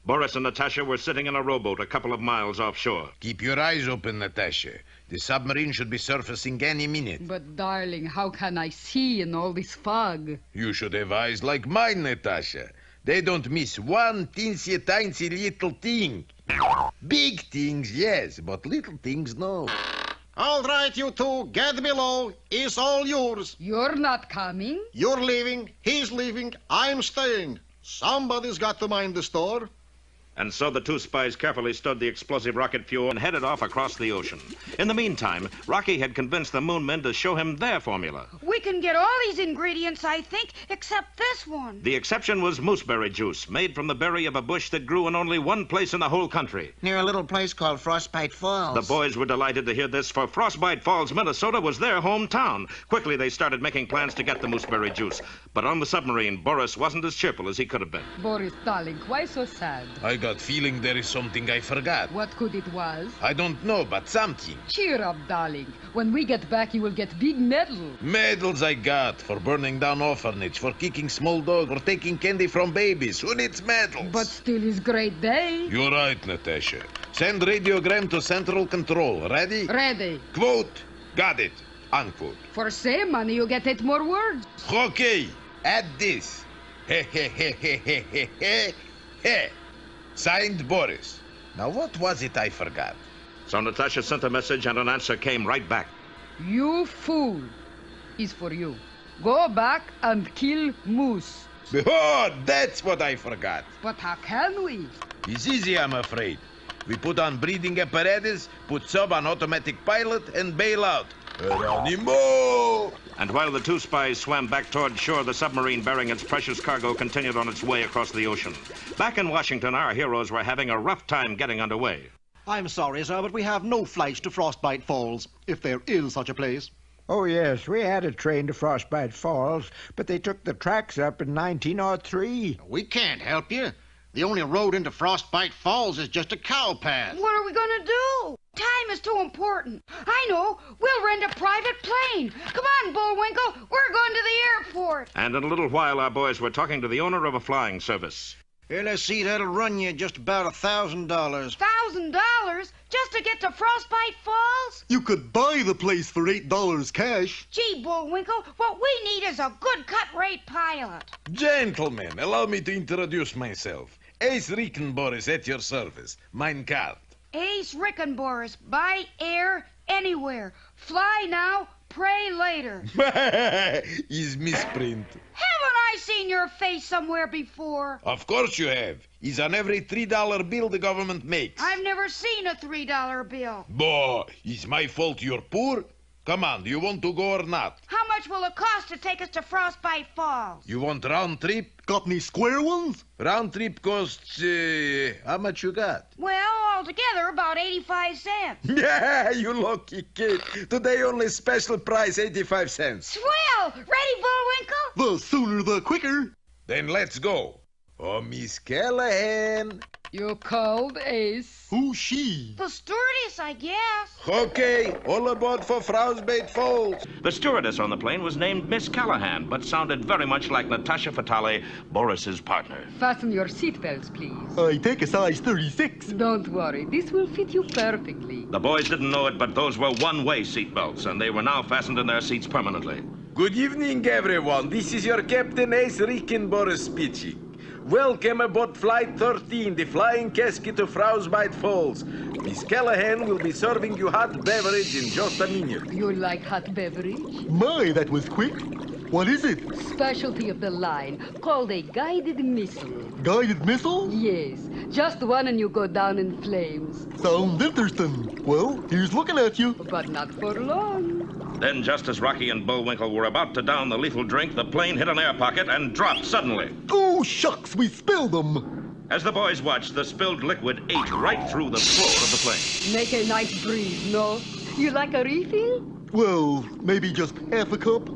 Boris and Natasha were sitting in a rowboat a couple of miles offshore. Keep your eyes open, Natasha. The submarine should be surfacing any minute. But, darling, how can I see in all this fog? You should have eyes like mine, Natasha. They don't miss one teensy-tiny little thing. Big things, yes, but little things, no. All right, you two, get below. It's all yours. You're not coming? You're leaving, he's leaving, I'm staying. Somebody's got to mind the store. And so the two spies carefully stowed the explosive rocket fuel and headed off across the ocean. In the meantime, Rocky had convinced the moon men to show him their formula. We can get all these ingredients, I think, except this one. The exception was mooseberry juice, made from the berry of a bush that grew in only one place in the whole country. Near a little place called Frostbite Falls. The boys were delighted to hear this, for Frostbite Falls, Minnesota was their hometown. Quickly, they started making plans to get the mooseberry juice. But on the submarine, Boris wasn't as cheerful as he could have been. Boris, darling, why so sad? I got feeling there is something I forgot. What could it was? I don't know, but something. Cheer up, darling. When we get back, you will get big medal. Medals I got for burning down orphanage, for kicking small dog, or taking candy from babies. Who needs medals? But still is great day. You're right, Natasha. Send radiogram to Central Control. Ready? Ready. Quote, got it. Unquote. For same money, you get 8 more words. Okay, add this. He he he he he he he he. Signed, Boris. Now, what was it I forgot? So Natasha sent a message, and an answer came right back. You fool. Is for you. Go back and kill moose. Oh, that's what I forgot. But how can we? It's easy, I'm afraid. We put on breathing apparatus, put sub on automatic pilot, and bail out. Geronimo! And while the two spies swam back toward shore, the submarine bearing its precious cargo continued on its way across the ocean. Back in Washington, our heroes were having a rough time getting underway. I'm sorry, sir, but we have no flights to Frostbite Falls, if there is such a place. Oh, yes, we had a train to Frostbite Falls, but they took the tracks up in 1903. We can't help you. The only road into Frostbite Falls is just a cow path. What are we going to do? Time is too important. I know. We'll rent a private plane. Come on, Bullwinkle. We're going to the airport. And in a little while, our boys were talking to the owner of a flying service. Here, let's see, that'll run you just about $1,000. $1,000 just to get to Frostbite Falls? You could buy the place for $8 cash. Gee, Bullwinkle, what we need is a good cut-rate pilot. Gentlemen, allow me to introduce myself. Ace Rickenboris at your service. Mein card. Ace Rickenboris, by air, anywhere. Fly now, pray later. Is misprint. Haven't I seen your face somewhere before? Of course you have. He's on every $3 bill the government makes. I've never seen a $3 bill. Boy, it's my fault you're poor? Come on, do you want to go or not? How much will it cost to take us to Frostbite Falls? You want round trip? Got any square ones? Round trip costs, how much you got? Well, altogether, about 85 cents. Yeah, you lucky kid. Today only special price, 85 cents. Swell! Ready, Bullwinkle? The sooner the quicker. Then let's go. Oh, Miss Callahan. You called, Ace? Who's she? The stewardess, I guess. Okay, all aboard for Frostbite Falls. The stewardess on the plane was named Miss Callahan, but sounded very much like Natasha Fatale, Boris's partner. Fasten your seatbelts, please. I take a size 36. Don't worry, this will fit you perfectly. The boys didn't know it, but those were one-way seatbelts, and they were now fastened in their seats permanently. Good evening, everyone. This is your Captain Ace Rickenboris speaking. Welcome aboard Flight 13, the flying casket to Frostbite Falls. Miss Callahan will be serving you hot beverage in just a minute. You like hot beverage? My, that was quick. What is it? Specialty of the line, called a guided missile. Guided missile? Yes, just one and you go down in flames. Sounds interesting. Well, here's looking at you. But not for long. Then, just as Rocky and Bullwinkle were about to down the lethal drink, the plane hit an air pocket and dropped suddenly. Oh, shucks, we spilled them. As the boys watched, the spilled liquid ate right through the floor of the plane. Make a nice breeze, no? You like a refill? Well, maybe just half a cup.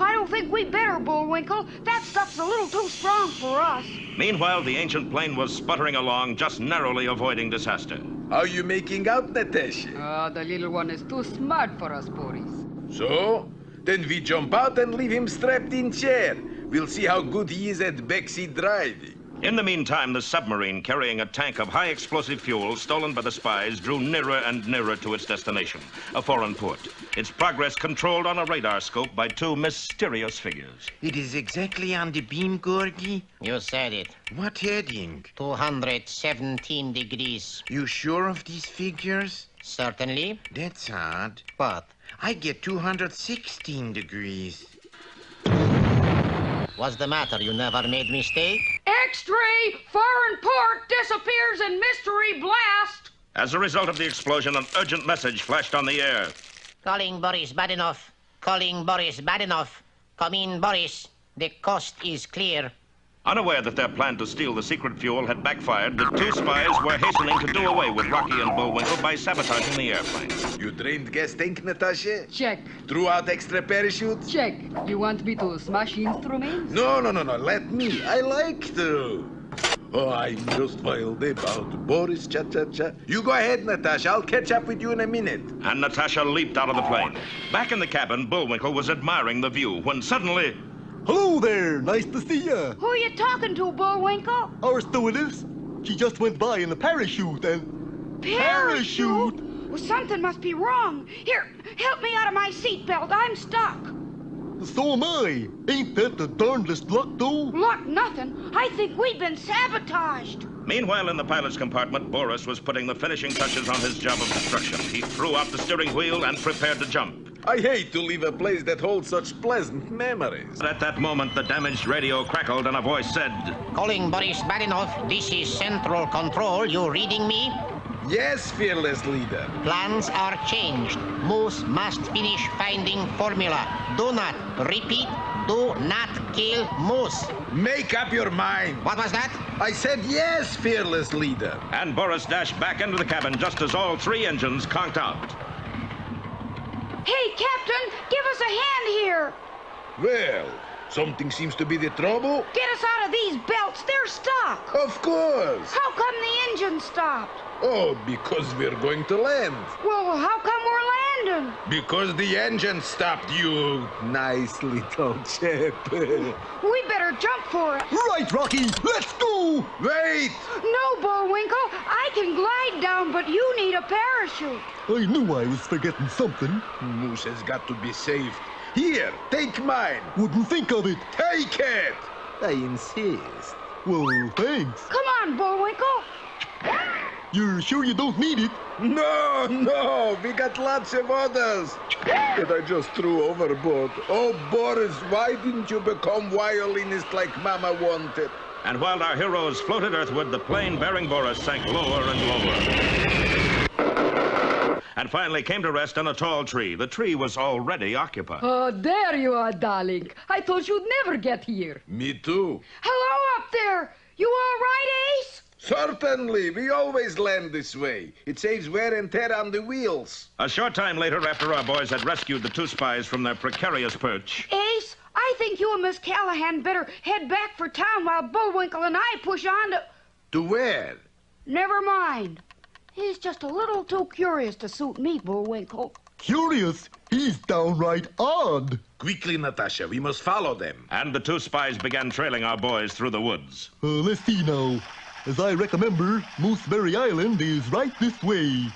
I don't think we better, Bullwinkle. That stuff's a little too strong for us. Meanwhile, the ancient plane was sputtering along, just narrowly avoiding disaster. How you making out, Natasha? The little one is too smart for us, Boris. So? Then we jump out and leave him strapped in chair. We'll see how good he is at backseat driving. In the meantime, the submarine carrying a tank of high explosive fuel stolen by the spies drew nearer and nearer to its destination, a foreign port. Its progress controlled on a radar scope by two mysterious figures. It is exactly on the beam, Gorgie. You said it. What heading? 217 degrees. You sure of these figures? Certainly. That's odd. What? I get 216 degrees. What's the matter? You never made mistake? X-ray! Foreign port disappears in mystery blast! As a result of the explosion, an urgent message flashed on the air. Calling Boris Badenoff. Calling Boris Badenoff. Come in, Boris. The coast is clear. Unaware that their plan to steal the secret fuel had backfired, the two spies were hastening to do away with Rocky and Bullwinkle by sabotaging the airplane. You drained gas tank, Natasha? Check. Threw out extra parachutes? Check. You want me to smash instruments? No. Let me. I like to. Oh, I'm just wild about Boris cha-cha-cha. You go ahead, Natasha. I'll catch up with you in a minute. And Natasha leaped out of the plane. Back in the cabin, Bullwinkle was admiring the view when suddenly... Hello there. Nice to see ya. Who are you talking to, Bullwinkle? Our stewardess. She just went by in a parachute and... Parachute? Well, something must be wrong. Here, help me out of my seatbelt. I'm stuck. So am I. Ain't that the darndest luck, though? Luck nothing. I think we've been sabotaged. Meanwhile, in the pilot's compartment, Boris was putting the finishing touches on his job of destruction. He threw out the steering wheel and prepared to jump. I hate to leave a place that holds such pleasant memories. But at that moment, the damaged radio crackled and a voice said... Calling Boris Badenoff. This is Central Control. You reading me? Yes, fearless leader. Plans are changed. Moose must finish finding formula. Do not, repeat, do not kill Moose. Make up your mind. What was that? I said yes, fearless leader. And Boris dashed back into the cabin just as all three engines conked out. Hey, Captain, give us a hand here. Well, something seems to be the trouble. Get us out of these belts. They're stuck. Of course. How come the engine stopped? Oh, because we're going to land. Well, how come we're landing? Because the engine stopped, you nice little chap. We better jump for it. Right, Rocky. Let's go. Wait! No, Bullwinkle. I can glide down, but you need a parachute. I knew I was forgetting something. Moose has got to be saved. Here, take mine. Wouldn't think of it. Take it. I insist. Well, thanks. Come on, Bullwinkle. You're sure you don't need it? No, we got lots of others that I just threw overboard. Oh, Boris, why didn't you become violinist like Mama wanted? And while our heroes floated earthward, the plane bearing Boris sank lower and lower. And finally came to rest on a tall tree. The tree was already occupied. Oh, there you are, darling. I thought you'd never get here. Me too. Hello up there. You all right, Ace? Certainly. We always land this way. It saves wear and tear on the wheels. A short time later, after our boys had rescued the two spies from their precarious perch... Ace, I think you and Miss Callahan better head back for town while Bullwinkle and I push on to... To where? Never mind. He's just a little too curious to suit me, Bullwinkle. Curious? He's downright odd. Quickly, Natasha. We must follow them. And the two spies began trailing our boys through the woods. Let's see now. As I remember, Mooseberry Island is right this way.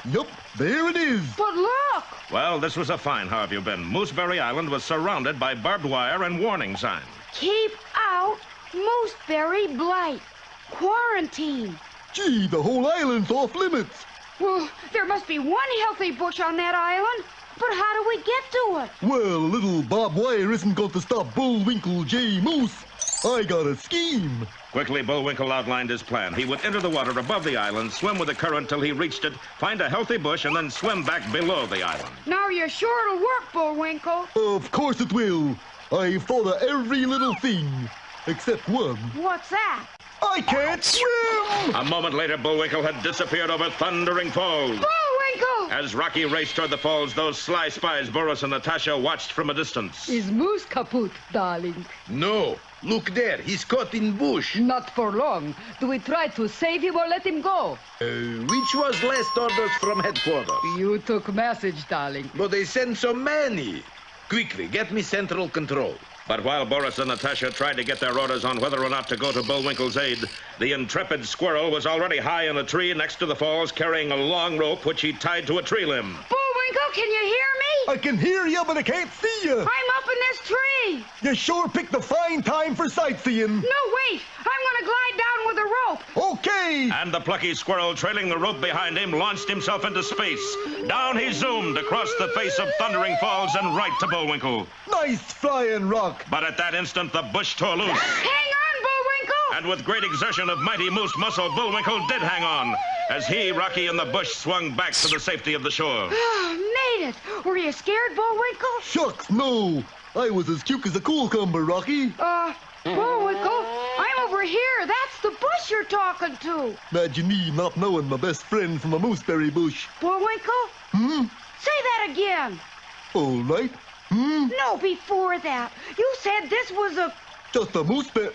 Yup, there it is. But look! Well, this was a find, how have you been? Mooseberry Island was surrounded by barbed wire and warning signs. Keep out Mooseberry Blight. Quarantine. Gee, the whole island's off limits. Well, there must be one healthy bush on that island. But how do we get to it? Well, little barbed wire isn't going to stop Bullwinkle J. Moose. I got a scheme. Quickly, Bullwinkle outlined his plan. He would enter the water above the island, swim with the current till he reached it, find a healthy bush, and then swim back below the island. Now you're sure it'll work, Bullwinkle. Of course it will. I've thought of every little thing, except one. What's that? I can't swim! A moment later, Bullwinkle had disappeared over thundering falls. Bullwinkle! As Rocky raced toward the falls, those sly spies, Boris and Natasha, watched from a distance. Is Moose kaput, darling? No. Look there. He's caught in bush. Not for long. Do we try to save him or let him go? Which was last orders from headquarters? You took message, darling. But they sent so many. Quickly, get me central control. But while Boris and Natasha tried to get their orders on whether or not to go to Bullwinkle's aid, the intrepid squirrel was already high in a tree next to the falls, carrying a long rope which he tied to a tree limb. Bullwinkle, can you hear me? I can hear you, but I can't see you. I'm up in this tree. You sure picked a fine time for sightseeing. No, wait. I'm going to glide down with a rope. Okay. And the plucky squirrel, trailing the rope behind him, launched himself into space. Down he zoomed across the face of Thundering Falls and right to Bullwinkle. Nice flying, Rock. But at that instant, the bush tore loose. Hang on, Bullwinkle. And with great exertion of mighty moose muscle, Bullwinkle did hang on, as he, Rocky, and the bush swung back to the safety of the shore. Made it. Were you scared, Bullwinkle? Shucks, no. I was as cute as a cucumber, Rocky. Bullwinkle, I'm over here. That's the bush you're talking to. Imagine me not knowing my best friend from a mooseberry bush. Bullwinkle? Say that again. All right. No, before that. You said this was a... Just a mooseberry.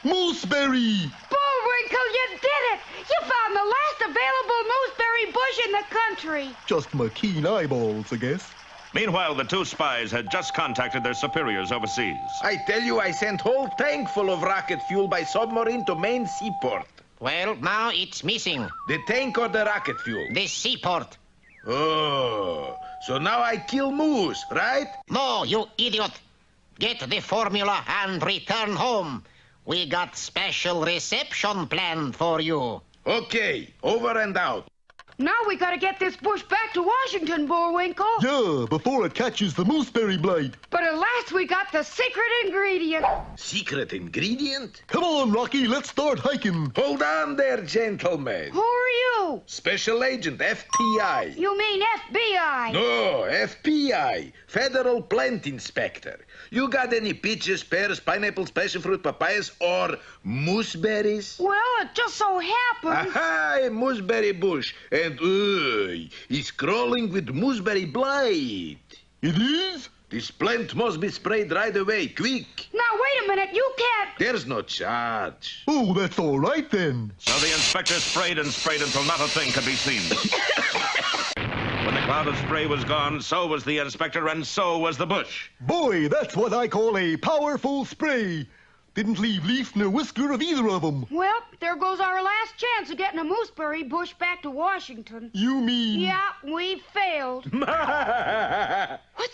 Mooseberry! Bullwinkle, you did it! You found the last available mooseberry bush in the country. Just my keen eyeballs, I guess. Meanwhile, the two spies had just contacted their superiors overseas. I tell you, I sent whole tank full of rocket fuel by submarine to main seaport. Well, now it's missing. The tank or the rocket fuel? The seaport. Oh, so now I kill moose, right? No, you idiot. Get the formula and return home. We got special reception planned for you. Okay, over and out. Now we gotta get this bush back to Washington, Bullwinkle. Yeah, before it catches the mooseberry blight. But at last we got the secret ingredient. Secret ingredient? Come on, Rocky, let's start hiking. Hold on there, gentlemen. Who are you? Special Agent, FPI. You mean FBI? No, FPI, Federal Plant Inspector. You got any peaches, pears, pineapples, passion fruit, papayas, or mooseberries? Well, it just so happens. Aha, a mooseberry bush. And, it's crawling with mooseberry blight. It is? This plant must be sprayed right away, quick. Now, wait a minute, you can't... There's no charge. Oh, that's all right then. So the inspector sprayed and sprayed until not a thing could be seen. When the cloud of spray was gone, so was the inspector and so was the bush. Boy, that's what I call a powerful spray. Didn't leave leaf nor whisker of either of them. Well, there goes our last chance of getting a mooseberry bush back to Washington. You mean... Yeah, we failed. What's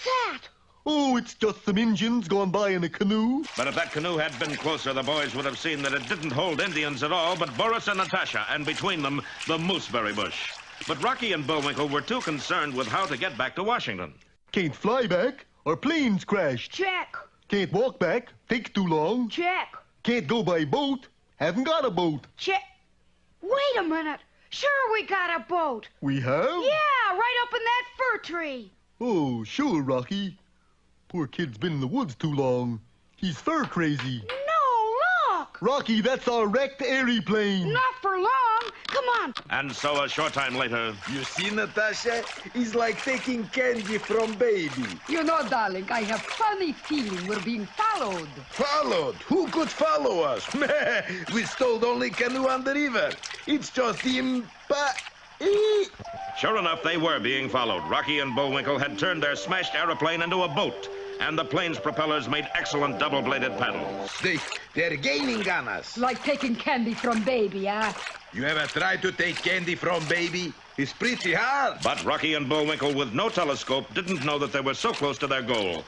that? Oh, it's just some Indians gone by in a canoe. But if that canoe had been closer, the boys would have seen that it didn't hold Indians at all, but Boris and Natasha, and between them, the mooseberry bush. But Rocky and Bullwinkle were too concerned with how to get back to Washington. Can't fly back. Our plane's crashed. Check. Can't walk back. Takes too long. Check. Can't go by boat. Haven't got a boat. Check. Wait a minute. Sure, we got a boat. We have? Yeah, right up in that fir tree. Oh, sure, Rocky. Poor kid's been in the woods too long. He's fur crazy. No, look. Rocky, that's our wrecked aeroplane. Not for long. Come on. And so a short time later... You see, Natasha? It's like taking candy from baby. You know, darling, I have funny feeling we're being followed. Followed? Who could follow us? We stole the only canoe on the river. It's just Sure enough, they were being followed. Rocky and Bullwinkle had turned their smashed aeroplane into a boat, and the plane's propellers made excellent double-bladed paddles. They're gaining on us. Like taking candy from baby, huh? You ever tried to take candy from baby? It's pretty hard. But Rocky and Bullwinkle, with no telescope, didn't know that they were so close to their goal.